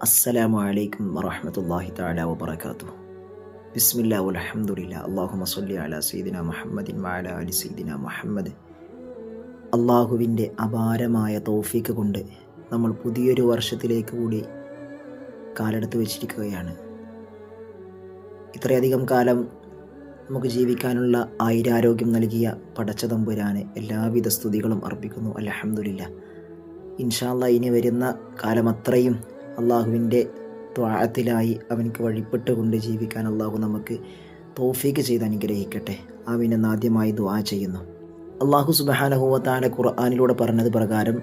അസ്സലാമു അലൈക്കും വറഹ്മത്തുള്ളാഹി തആല വബറകാതുഹു. ബിസ്മില്ലാ വൽഹംദുലില്ലാ. അല്ലാഹുമ്മ സ്വല്ലി അലാ സയ്യിദിനാ മുഹമ്മദിൻ വഅലാ ആലി സയ്യിദിനാ മുഹമ്മദ്. അള്ളാഹുവിൻ്റെ അപാരമായ തൗഫീക്ക് കൊണ്ട് നമ്മൾ പുതിയൊരു വർഷത്തിലേക്ക് കൂടി കാലെടുത്ത് വെച്ചിരിക്കുകയാണ്. ഇത്രയധികം കാലം നമുക്ക് ജീവിക്കാനുള്ള ആയുരാരോഗ്യം നൽകിയ പടച്ച തമ്പുരാന് എല്ലാവിധ സ്തുതികളും അർപ്പിക്കുന്നു. അൽഹംദുലില്ലാ. ഇൻഷാ അല്ലാഹ് ഇനി വരുന്ന കാലമത്രയും അള്ളാഹുവിൻ്റെ ത്വാഅത്തിലായി അവനക്ക് വഴിപ്പെട്ടുകൊണ്ട് ജീവിക്കാൻ അള്ളാഹു നമുക്ക് തൗഫീക്ക് ചെയ്ത് അനുഗ്രഹിക്കട്ടെ. ആമീൻ എന്ന് ആദ്യമായി ദുആ ചെയ്യുന്നു. അള്ളാഹു സുബ്ഹാനഹു വ തആല ഖുർആനിലൂടെ പറഞ്ഞത് പ്രകാരം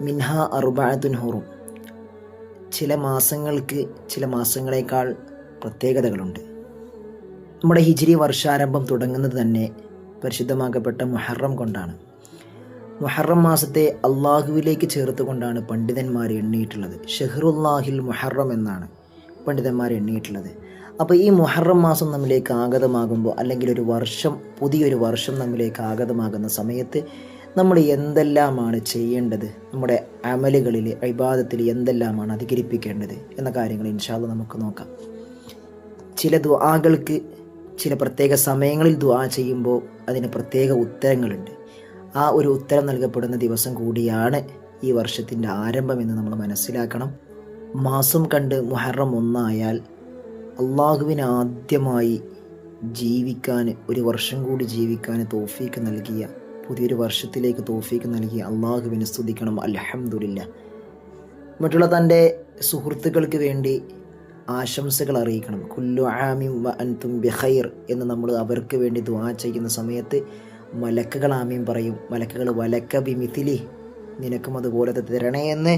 മിൻഹാ അർബഅത്തുൻ ഹുറും, ചില മാസങ്ങൾക്ക് ചില മാസങ്ങളെക്കാൾ പ്രത്യേകതകളുണ്ട്. നമ്മുടെ ഹിജ്രി വർഷാരംഭം തുടങ്ങുന്നത് തന്നെ പരിശുദ്ധമാക്കപ്പെട്ട മുഹറം കൊണ്ടാണ്. മുഹറം മാസത്തെ അള്ളാഹുവിലേക്ക് ചേർത്തുകൊണ്ടാണ് പണ്ഡിതന്മാർ എണ്ണിയിട്ടുള്ളത്. ഷഹ്റുല്ലാഹിൽ മുഹറം എന്നാണ് പണ്ഡിതന്മാർ എണ്ണിയിട്ടുള്ളത്. അപ്പോൾ ഈ മുഹറം മാസം നമ്മിലേക്ക് ആഗതമാകുമ്പോൾ, അല്ലെങ്കിൽ ഒരു വർഷം, പുതിയൊരു വർഷം നമ്മിലേക്ക് ആഗതമാകുന്ന സമയത്ത് നമ്മൾ എന്തെല്ലാമാണ് ചെയ്യേണ്ടത്, നമ്മുടെ അമലുകളിൽ ഇബാദത്തിൽ എന്തെല്ലാമാണ് അധികരിപ്പിക്കേണ്ടത് എന്ന കാര്യങ്ങൾ ഇൻഷാ അല്ലാഹ് നമുക്ക് നോക്കാം. ചില ദുആകൾക്ക് ചില പ്രത്യേക സമയങ്ങളിൽ ദുആ ചെയ്യുമ്പോൾ അതിന് പ്രത്യേക ഉത്തരങ്ങളുണ്ട്. ആ ഒരു ഉത്തരം നൽകപ്പെടുന്ന ദിവസം കൂടിയാണ് ഈ വർഷത്തിൻ്റെ ആരംഭം എന്ന് നമ്മൾ മനസ്സിലാക്കണം. മാസം കണ്ട് മുഹറം 1 ആയാൽ അള്ളാഹുവിന് ആദ്യമായി ജീവിക്കാൻ, ഒരു വർഷം കൂടി ജീവിക്കാൻ തൗഫീക്ക് നൽകിയ, പുതിയൊരു വർഷത്തിലേക്ക് തൗഫീക്ക് നൽകിയ അള്ളാഹുവിനെ സ്തുതിക്കണം. അൽഹംദുലില്ലാ. മറ്റുള്ള തൻ്റെ സുഹൃത്തുക്കൾക്ക് വേണ്ടി ആശംസകൾ അറിയിക്കണം. കുല്ലു ആമിൻ വ അൻതും ബിഖൈർ എന്ന് നമ്മൾ അവർക്ക് വേണ്ടി ദുആ ചെയ്യുന്ന സമയത്ത് മലക്കുകൾ ആമീൻ പറയും. മലക്കുകൾ വലക്ക ബിമിഥിലി, നിനക്കും അതുപോലെ തരണേ എന്ന്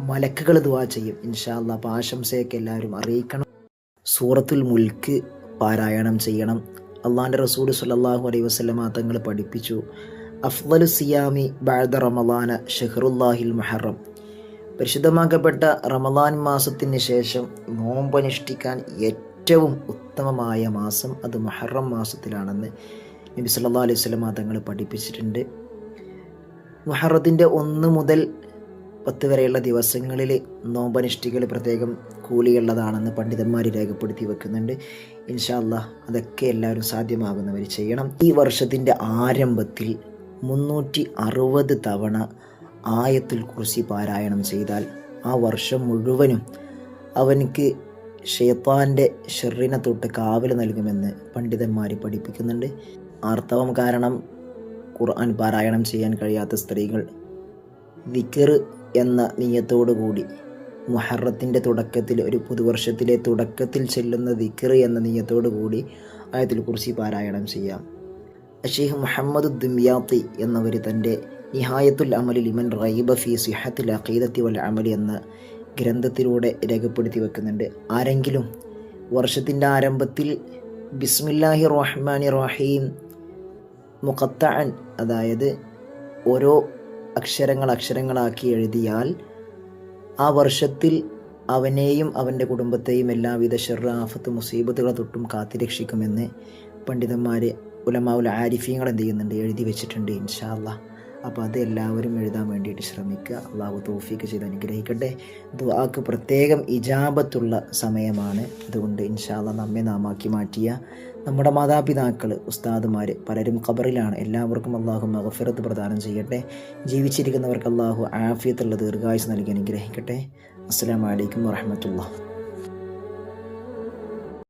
മലക്കുകൾ ദുആ ചെയ്യും ഇൻഷാ അല്ലാഹ്. അപ്പോൾ ആശംസയൊക്കെ എല്ലാവരും അറിയിക്കണം. സൂറത്തുൽ മുൽക്ക് പാരായണം ചെയ്യണം. അള്ളാഹിൻ്റെ റസൂൽ സ്വല്ലല്ലാഹു അലൈഹി വസല്ലമ തങ്ങൾ പഠിപ്പിച്ചു, അഫ്ളലു സിയാമി ബഅദ റമളാന ഷഹ്റുല്ലാഹിൽ മുഹറം, പരിശുദ്ധമാക്കപ്പെട്ട റമളാൻ മാസത്തിന് ശേഷം നോമ്പനുഷ്ഠിക്കാൻ ഏറ്റവും ഉത്തമമായ മാസം അത് മുഹറം മാസത്തിലാണെന്ന് നബി സല്ലല്ലാഹു അലൈഹി വസല്ലമ തങ്ങൾ പഠിപ്പിച്ചിട്ടുണ്ട്. മുഹറത്തിൻ്റെ 1 മുതൽ 10 വരെയുള്ള ദിവസങ്ങളിൽ നോമ്പനുഷ്ഠിക്കൽ പ്രത്യേകം കൂലിയുള്ളതാണെന്ന് പണ്ഡിതന്മാർ രേഖപ്പെടുത്തി വെക്കുന്നുണ്ട്. ഇൻഷാ അല്ലാഹ് അതൊക്കെ എല്ലാവരും സാധ്യമാകുന്നവർ ചെയ്യണം. ഈ വർഷത്തിൻ്റെ ആരംഭത്തിൽ 360 തവണ ആയത്തുൽ കുർസി പാരായണം ചെയ്താൽ ആ വർഷം മുഴുവനും അവനക്ക് ശൈത്താൻ്റെ ഷർറിനെ തൊട്ട് കാവൽ നൽകുമെന്ന് പണ്ഡിതന്മാർ പഠിപ്പിക്കുന്നുണ്ട്. ആർത്തവം കാരണം ഖുർആൻ പാരായണം ചെയ്യാൻ കഴിയാത്ത സ്ത്രീകൾ ദിക്ർ എന്ന നിയ്യത്തോടു കൂടി മുഹറത്തിൻ്റെ തുടക്കത്തിൽ, ഒരു പുതുവർഷത്തിലെ തുടക്കത്തിൽ ചെല്ലുന്ന ദിക്ർ എന്ന നിയ്യത്തോടു കൂടി ആയത്തുൽ കുർസി പാരായണം ചെയ്യാം. ഷെയ്ഖ് മുഹമ്മദ് ദുംയാത്തി എന്നവർ തൻ്റെ നിഹായത്തുൽ അമലി ലിമൻ റൈബ ഫി സിഹത്തുൽ അഖീദത്തി വൽ അമലി എന്ന ഗ്രന്ഥത്തിലൂടെ രേഖപ്പെടുത്തി വെക്കുന്നുണ്ട്. ആരെങ്കിലും വർഷത്തിൻ്റെ ആരംഭത്തിൽ ബിസ്മില്ലാഹിർ റഹ്മാനിർ റഹീം മുഖത്തഅൻ, അതായത് ഓരോ അക്ഷരങ്ങളാക്കി എഴുതിയാൽ ആ വർഷത്തിൽ അവനെയും അവൻ്റെ കുടുംബത്തെയും എല്ലാവിധ ശർറ്, ആഫത്ത്, മുസീബത്തുകളെ തൊട്ടും കാത്തിരക്ഷിക്കുമെന്ന് പണ്ഡിതന്മാർ, ഉലമാഉൽ ആരിഫീങ്ങൾ എന്ത് ചെയ്യുന്നുണ്ട്, എഴുതി വെച്ചിട്ടുണ്ട് ഇൻഷാ അല്ലാഹ്. അപ്പോൾ അത് എല്ലാവരും എഴുതാൻ വേണ്ടിയിട്ട് ശ്രമിക്കുക. അള്ളാഹു തൗഫീക്ക് ചെയ്ത് അനുഗ്രഹിക്കട്ടെ. ദുആക്ക് പ്രത്യേകം ഇജാബത്തുള്ള സമയമാണ്. അതുകൊണ്ട് ഇൻഷാ അല്ലാഹ് നമ്മെ നാമാക്കി മാറ്റിയ നമ്മുടെ മാതാപിതാക്കൾ, ഉസ്താദുമാർ പലരും ഖബറിലാണ്. എല്ലാവർക്കും അള്ളാഹു മഗ്ഫിറത്ത് പ്രദാനം ചെയ്യട്ടെ. ജീവിച്ചിരിക്കുന്നവർക്ക് അള്ളാഹു ആഫിയത്തുള്ള ദീർഘായുസ് നൽകി അനുഗ്രഹിക്കട്ടെ. അസ്സലാമു അലൈക്കും വറഹ്മത്തുള്ളാഹി.